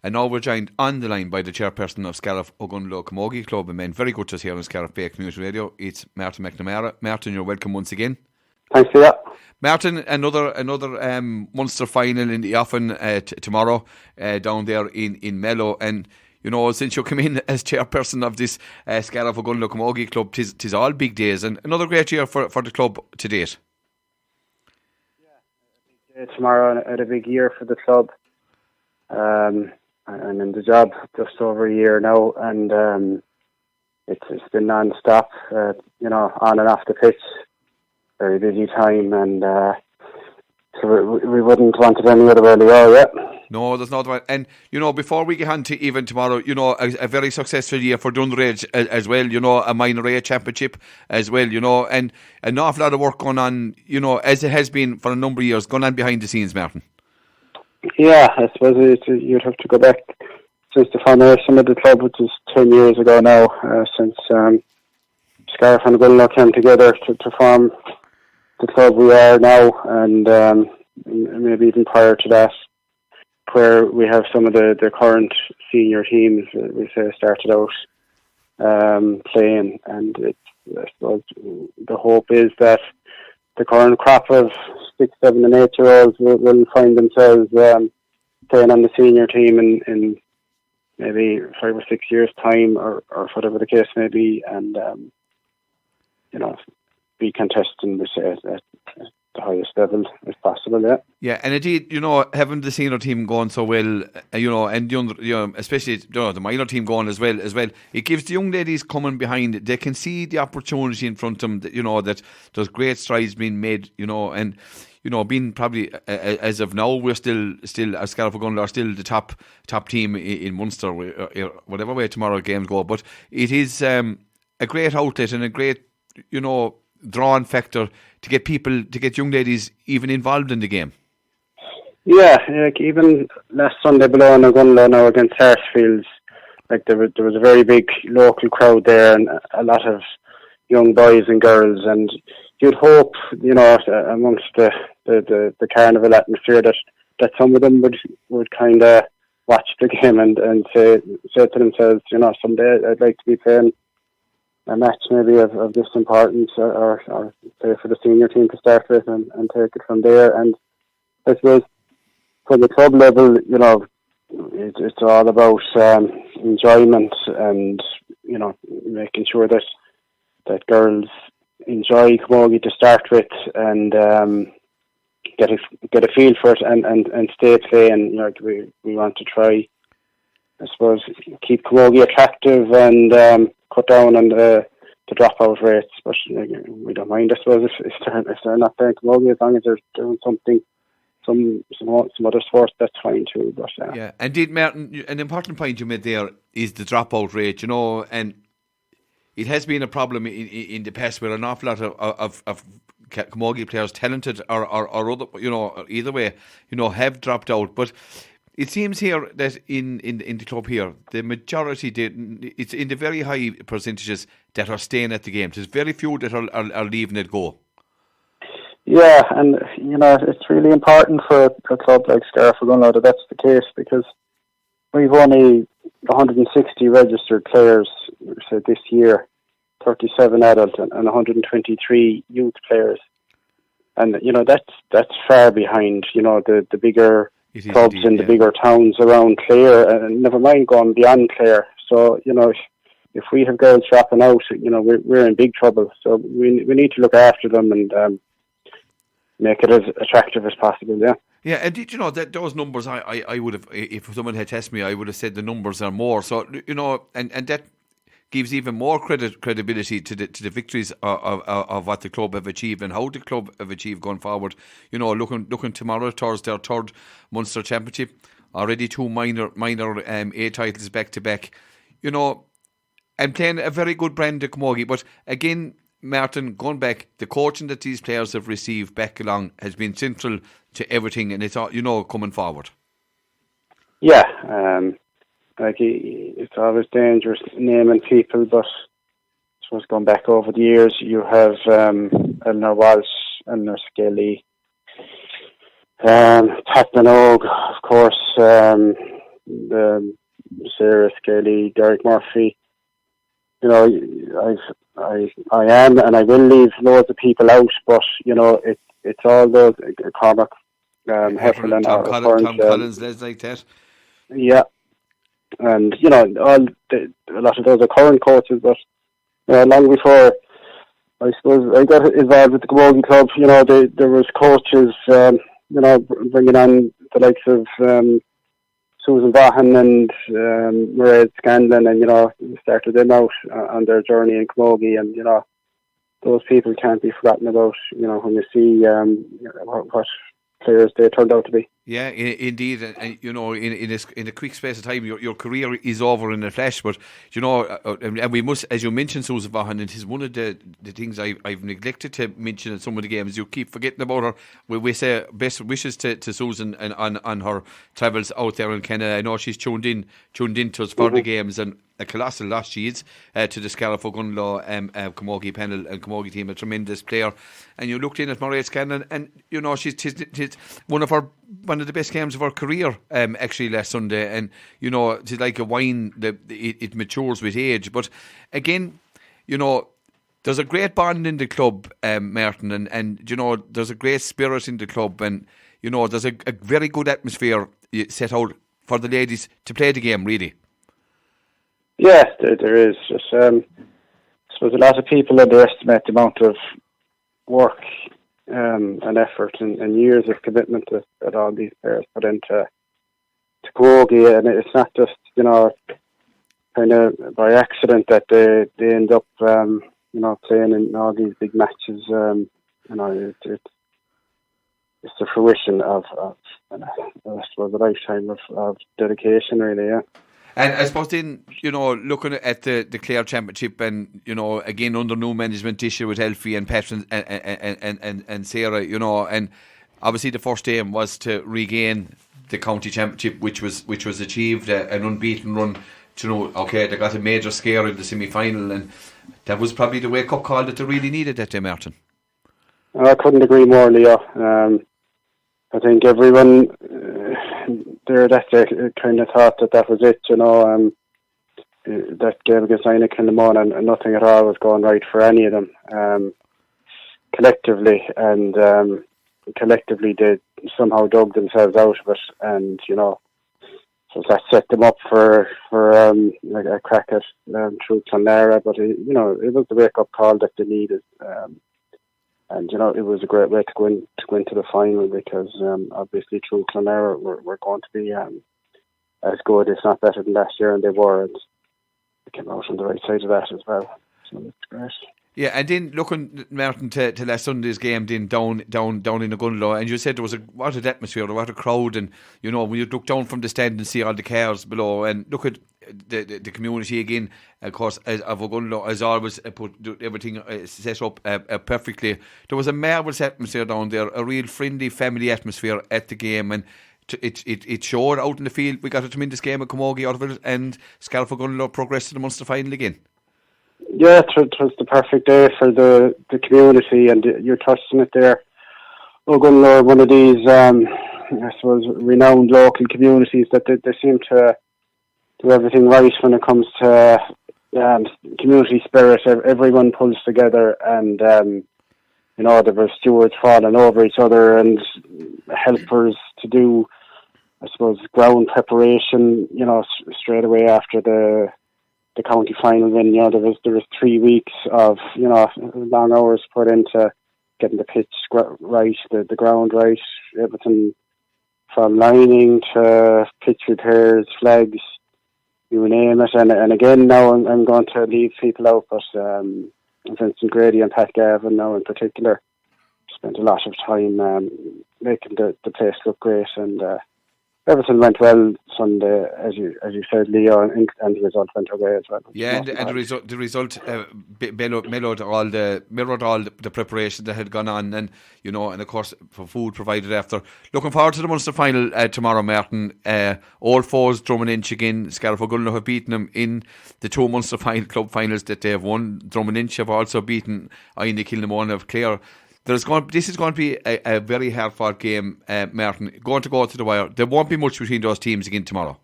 And now we're joined on the line by the chairperson of Scariff Ogunlo Camogie Club and men. Very good to us here on Scariff Bay Community Radio. It's Martin McNamara. Martin, you're welcome once again. Thanks for that. Martin, another Munster final in the Offin tomorrow down there in Mellow. And, you know, since you come in as chairperson of this Scariff Ogunlo Camogie Club, tis all big days. And another great year for the club to date. Yeah, tomorrow and a big year for the club. I'm in the job just over a year now, and it's been non-stop, on and off the pitch. Very busy time, and so we wouldn't want it any other way to go yet. No, there's not. And, you know, before we get on to even tomorrow, you know, a very successful year for Dunderage as well, you know, a minor A championship as well, you know, and an awful lot of work going on, you know, as it has been for a number of years, going on behind the scenes, Martin. Yeah, I suppose you'd have to go back since the formation of the club, which is 10 years ago now, since Scariff and Ogunlo came together to form the club we are now, and maybe even prior to that, where we have some of the current senior teams, we say, started out playing, and I suppose the hope is that the current crop of 6, 7 and 8-year-olds will find themselves playing on the senior team in maybe 5 or 6 years' time, or whatever the case may be, and be contesting, we say, at the highest level as possible. Yeah, and indeed, you know, having the senior team going so well, you know, and especially the minor team going as well, it gives the young ladies coming behind. They can see the opportunity in front of them. That, you know, that there's great strides being made. You know, and you know, being probably as of now, we're still as Scariff Ogunlo are still the top team in Munster, whatever way tomorrow games go. But it is a great outlet and a great, you know, drawing factor to get young ladies even involved in the game. Yeah, like even last Sunday below in Ogunlo now against Sarsfields, like there was a very big local crowd there and a lot of young boys and girls, and you'd hope, you know, amongst the carnival atmosphere that some of them would kind of watch the game and say to themselves, you know, someday I'd like to be playing a match maybe of this importance, or play for the senior team to start with, and take it from there. And I suppose for the club level, you know, it's all about enjoyment, and, you know, making sure that girls enjoy camogie to start with, and get a feel for it, and stay playing. You know, we want to try, I suppose, keep camogie attractive and cut down on the dropout rates, but we don't mind, I suppose, if they're not playing camogie, as long as they're doing something, some other sports, that's fine too. But yeah, indeed, Martin, an important point you made there is the dropout rate, you know, and it has been a problem in the past where an awful lot of camogie players, talented or other, you know, either way, you know, have dropped out. But it seems here that in the club here, the majority, it's in the very high percentages that are staying at the game. There's very few that are leaving it go. Yeah, and, you know, it's really important for a club like Scariff Ogunlo that that's the case, because we've only 160 registered players, say, this year, 37 adult and 123 youth players. And, you know, that's far behind, you know, the bigger clubs in the bigger towns around Clare, and never mind going beyond Clare. So, you know, if we have girls dropping out, you know, we're in big trouble. So we need to look after them and make it as attractive as possible. Yeah, and did you know that those numbers? I would have, if someone had tested me, I would have said the numbers are more. So, you know, and that gives even more credibility to the victories of what the club have achieved and how the club have achieved going forward. You know, looking tomorrow towards their third Munster Championship, already 2 minor A titles back to back. You know, and playing a very good brand of camogie. But again, Martin, going back, the coaching that these players have received back along has been central to everything, and it's all, you know, coming forward. Yeah, like it's always dangerous naming people, but I suppose going back over the years, you have Eleanor Walsh, Eleanor Skelly, Pat Minogue, of course, Sarah Scaly, Derek Murphy. You know, I am, and I will leave loads of people out, but you know, it's all those Cormac, Heffernan, Tom Collins, Les like that. Yeah, and you know, a lot of those are current coaches, but long before I suppose I got involved with the Camogie Club, you know, there was coaches, you know, bringing on the likes of Susan Vaughan and Mairead Scanlon, and you know, started them out on their journey in camogie, and you know, those people can't be forgotten about. You know, when you see what players they turned out to be. Yeah, indeed, and you know, in a quick space of time, your career is over in a flash. But you know, and we must, as you mentioned, Susan Vaughan, and it is one of the things I've neglected to mention in some of the games. You keep forgetting about her. We say best wishes to Susan and on her travels out there in Canada. I know she's tuned in to us for the games, and a colossal loss she is to the Scariff Ogunlaw camogie panel and camogie team, a tremendous player. And you looked in at Mairead Scanlon, and you know, she's one of the best games of her career actually last Sunday. And you know, it's like a wine that it matures with age. But again, you know, there's a great bond in the club, Martin, and you know, there's a great spirit in the club, and you know, there's a very good atmosphere set out for the ladies to play the game, really. Yeah, there is. Just, I suppose a lot of people underestimate the amount of work and effort and years of commitment that all these players put into camogie, and it's not just, you know, kind of by accident that they end up you know, playing in all these big matches. You know, it's the fruition of I suppose a lifetime of dedication, really. Yeah. And I suppose then, you know, looking at the Clare Championship, and you know, again under new management this year with Elfie and Pat and Sarah, you know, and obviously the first aim was to regain the county championship, which was achieved, an unbeaten run. You know, okay, they got a major scare in the semi-final, and that was probably the wake-up call that they really needed that day, Martin. I couldn't agree more, Leo. I think everyone there that day kind of thought that was it, you know, that game against Einik in the morning, and nothing at all was going right for any of them collectively, and collectively they somehow dug themselves out of it, and you know, so that set them up for like a crack at through McNamara, but you know, it was the wake up call that they needed. And you know, it was a great way to go into the final, because obviously through McNamara we're going to be as good, if not better than last year, and they were, and they came out on the right side of that as well. So that's great. Yeah, and then looking, Martin, to last Sunday's game, then down in Ogunlaw, and you said there was what an atmosphere, what a crowd, and you know, when you look down from the stand and see all the cars below, and look at the community again, of course, of Ogunlaw, as always, put everything set up perfectly. There was a marvellous atmosphere down there, a real friendly family atmosphere at the game, and it showed out in the field. We got a tremendous game of camogie out of it, and Scariff Ogunlaw progressed to the Munster final again. Yeah, it was the perfect day for the community, and you're touching it there. Ogunlaw, one of these, I suppose, renowned local communities that they seem to do everything right when it comes to community spirit. Everyone pulls together, and you know, there were stewards falling over each other and helpers to do, I suppose, ground preparation. You know, straight away after the county final win. You know, there was 3 weeks of, you know, long hours put into getting the pitch right, the ground right, everything from lining to pitch repairs, flags, you name it. And again, now I'm going to leave people out, but Vincent Grady and Pat Gavin now in particular spent a lot of time making the place look great, and everything went well Sunday, as you said, Leo, and the result went away as well. Yeah, and the result mirrored all the preparation that had gone on, and you know, and of course for food provided after. Looking forward to the Munster final tomorrow, Martin. All fours Drummond Inch again. Scariff Ogunlaw have beaten them in the two Munster club finals that they have won. Drummond Inch have also beaten Einik Kilnamona of Clare. This is going to be a very hard-fought game, Martin. Going to go to the wire. There won't be much between those teams again tomorrow.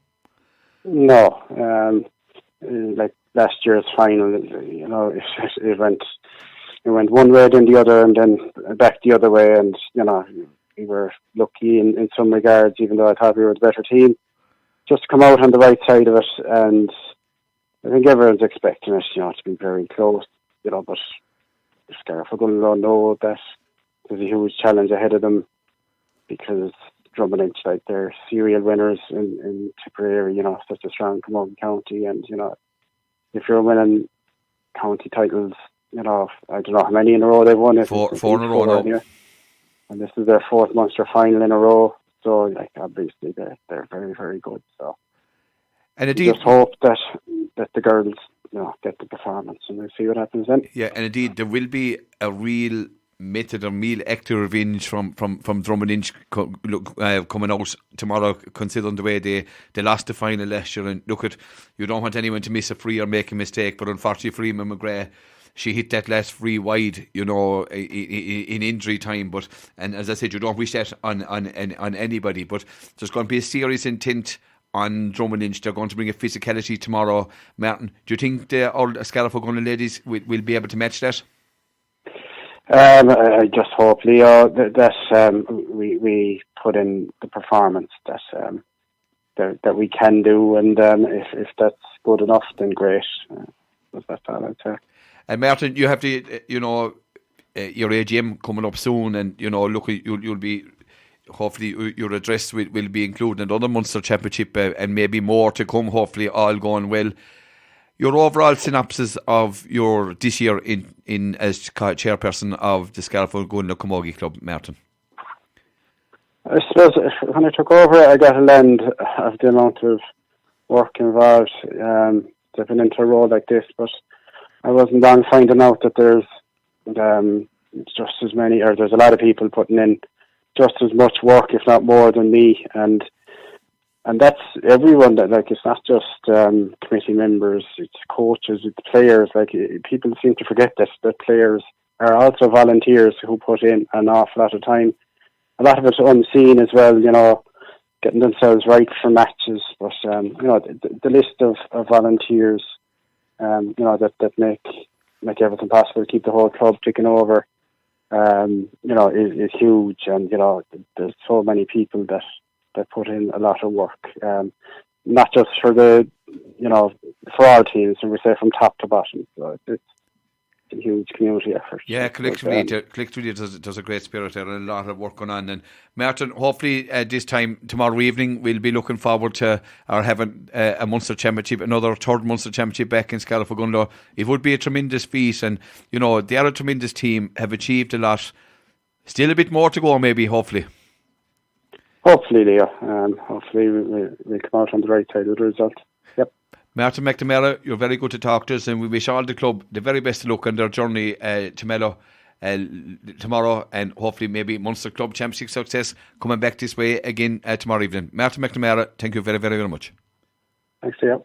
No, like last year's final, it went one way then the other, and then back the other way, and we were lucky in some regards, even though I thought we were the better team, just to come out on the right side of it. And I think everyone's expecting it, to be very close, but the Scariff are going to know that there's a huge challenge ahead of them, because Drummond, like, they're serial winners in Tipperary, such a strong Camogie county, and if you're winning county titles, I don't know how many in a row they've won. Four in a row now. Anyway. And this is their fourth Munster final in a row, so obviously they're very, very good. So, and indeed, just hope that the girls get the performance, and we'll see what happens then. Yeah, and indeed there will be a real method or meal active revenge from Drummond Inch coming out tomorrow, considering the way they lost the final last year. And look, you don't want anyone to miss a free or make a mistake, but unfortunately Freeman McGrath, she hit that last free wide, in injury time. And as I said, you don't wish that on anybody. But there's going to be a serious intent on Drummond Inch. They're going to bring a physicality tomorrow. Martin, do you think the old Scariff O'Gunlow ladies will be able to match that? I just hope, Leo, that we put in the performance that we can do, and if that's good enough, then great. That's all I'd say. And Martin, you have to, your AGM coming up soon, and look, you'll be, hopefully your address will be included in another Munster Championship, and maybe more to come. Hopefully, all going well. Your overall synopsis of your this year in as chairperson of the Scariff O'Gunlow Camogie Club, Martin. I suppose when I took over, I got a lend of the amount of work involved. Stepping into a role like this, but I wasn't long finding out that there's just as many, or there's a lot of people putting in just as much work, if not more, than me, and that's everyone. It's not just committee members, it's coaches, it's players. People seem to forget that players are also volunteers who put in an awful lot of time. A lot of it's unseen as well, getting themselves right for matches. But the list of volunteers, that make everything possible, keep the whole club ticking over, is huge. And there's so many people that put in a lot of work, not just for for all teams, and we say from top to bottom. So it's a huge community effort. Yeah, collectively there's a great spirit there and a lot of work going on. And Martin, hopefully this time tomorrow evening we'll be looking forward to having a Munster Championship, another third Munster Championship back in Scariff O'Gunlow. It would be a tremendous feat, and they are a tremendous team, have achieved a lot. Still a bit more to go, maybe, hopefully. Hopefully, Leo. Hopefully we'll come out on the right side of the result. Yep. Martin McNamara, you're very good to talk to us, and we wish all the club the very best of luck on their journey to Mellow tomorrow, and hopefully maybe Munster Club Championship success coming back this way again tomorrow evening. Martin McNamara, thank you very, very, very much. Thanks, Leo.